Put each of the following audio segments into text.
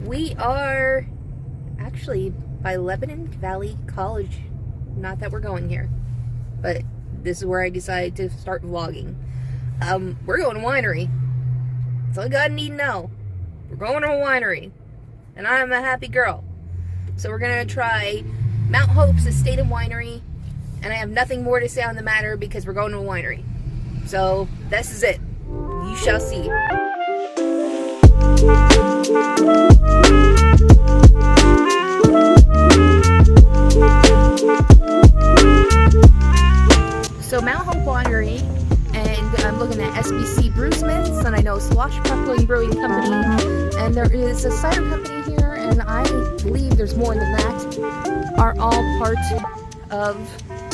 We are actually by Lebanon Valley College. Not that we're going here, but this is where I decided to start vlogging. We're going to a winery. That's all you gotta need to know. We're going to a winery, and I'm a happy girl. So we're gonna try Mount Hope's Estate and Winery, and I have nothing more to say on the matter because we're going to a winery. So this is it. You shall see. So Mount Hope Winery, and I'm looking at SBC Brewsmiths, and I know Swashbuckling Brewing Company, and there is a cider company here, and I believe there's more than that, are all part of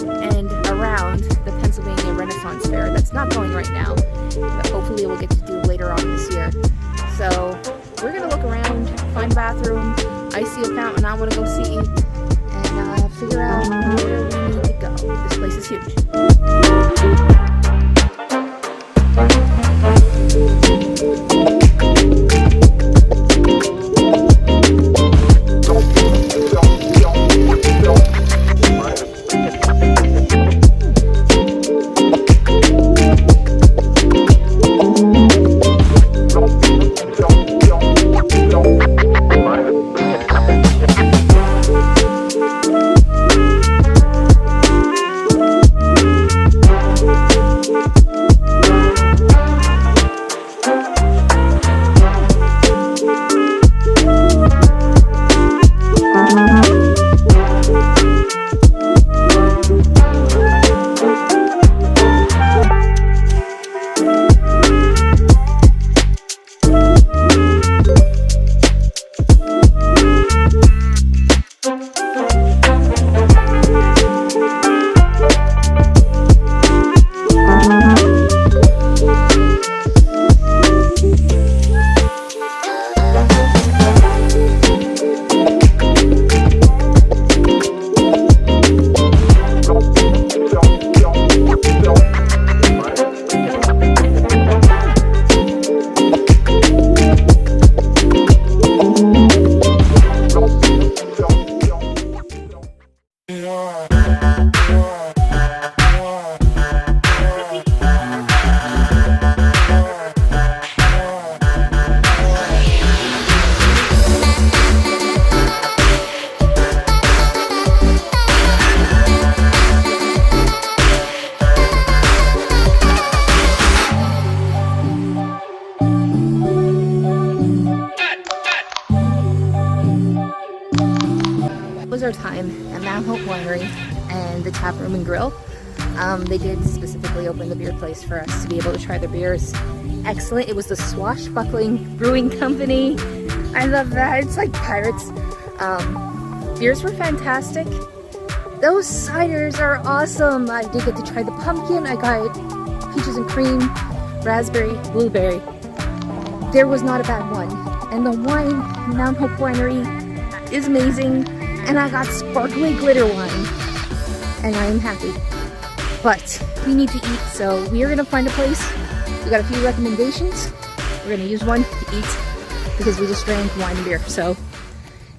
and around the Pennsylvania Renaissance Fair. That's not going right now, but hopefully we'll get to do later on this year. So we're gonna look around, find a bathroom. I see a fountain I want to go see, and figure out where we need to go. This place is huge. Was our time at Mount Hope Winery and the tap room and grill. They did specifically open the beer place for us to be able to try their beers. Excellent. It was the Swashbuckling Brewing Company. I love that. It's like pirates. Beers were fantastic. Those ciders are awesome. I did get to try the pumpkin. I got peaches and cream, raspberry, blueberry. There was not a bad one. And the wine, Mount Hope Winery, is amazing. And I got sparkly glitter wine, and I am happy. But we need to eat, so we are gonna find a place. We got a few recommendations. We're gonna use one to eat because we just drank wine and beer, so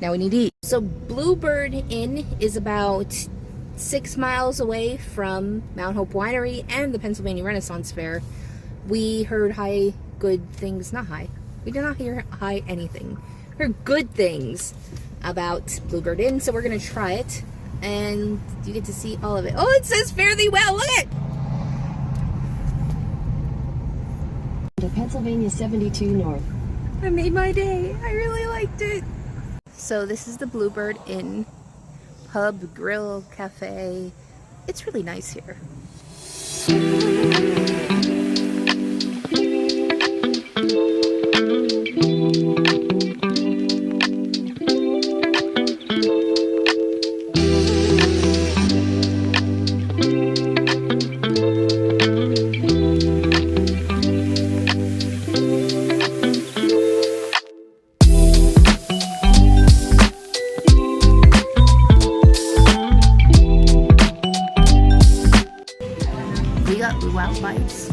now we need to eat. So Bluebird Inn is about 6 miles away from Mount Hope Winery and the Pennsylvania Renaissance Fair. We heard good things, not high. We did not hear high anything. We heard good things about Bluebird Inn, so we're gonna try it, and you get to see all of it. Oh, it says fare thee well. Look at it. To Pennsylvania 72 North. I made my day. I really liked it. So this is the Bluebird Inn pub, grill, cafe. It's really nice here. We got luau bites,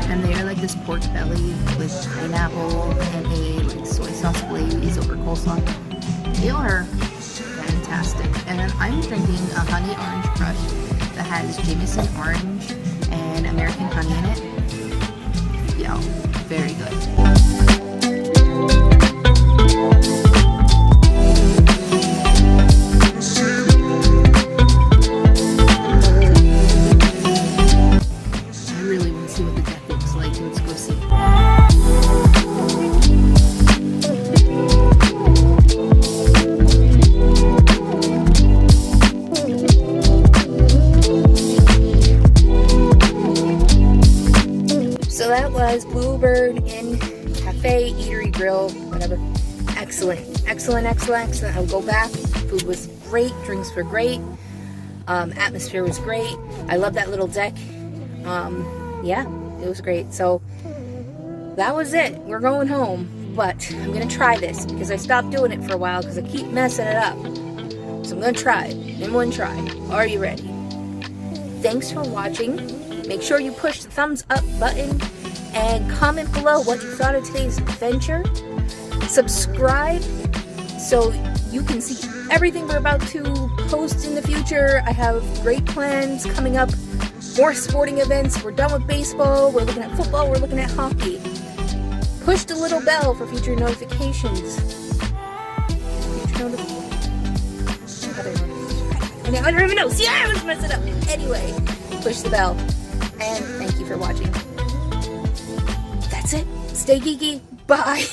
and they are like this pork belly with coleslaw. They are fantastic. And then I'm drinking a honey orange crush that has Jameson orange and American honey in it. Yeah, very good. So that was Bluebird Inn Cafe, Eatery, Grill, whatever. Excellent, excellent, excellent, excellent. I'll go back. Food was great, drinks were great, atmosphere was great. I love that little deck. Yeah, it was great. So that was it. We're going home, but I'm gonna try this because I stopped doing it for a while because I keep messing it up. So I'm gonna try it in one try. Are you ready? Thanks for watching. Make sure you push the thumbs up button and comment below what you thought of today's adventure. Subscribe so you can see everything we're about to post in the future. I have great plans coming up, more sporting events. We're done with baseball, we're looking at football, we're looking at hockey. Push the little bell for future notifications. Future notifications. I don't even know. See, I always mess it up. Anyway, push the bell. And thank you for watching. That's it. Stay geeky. Bye.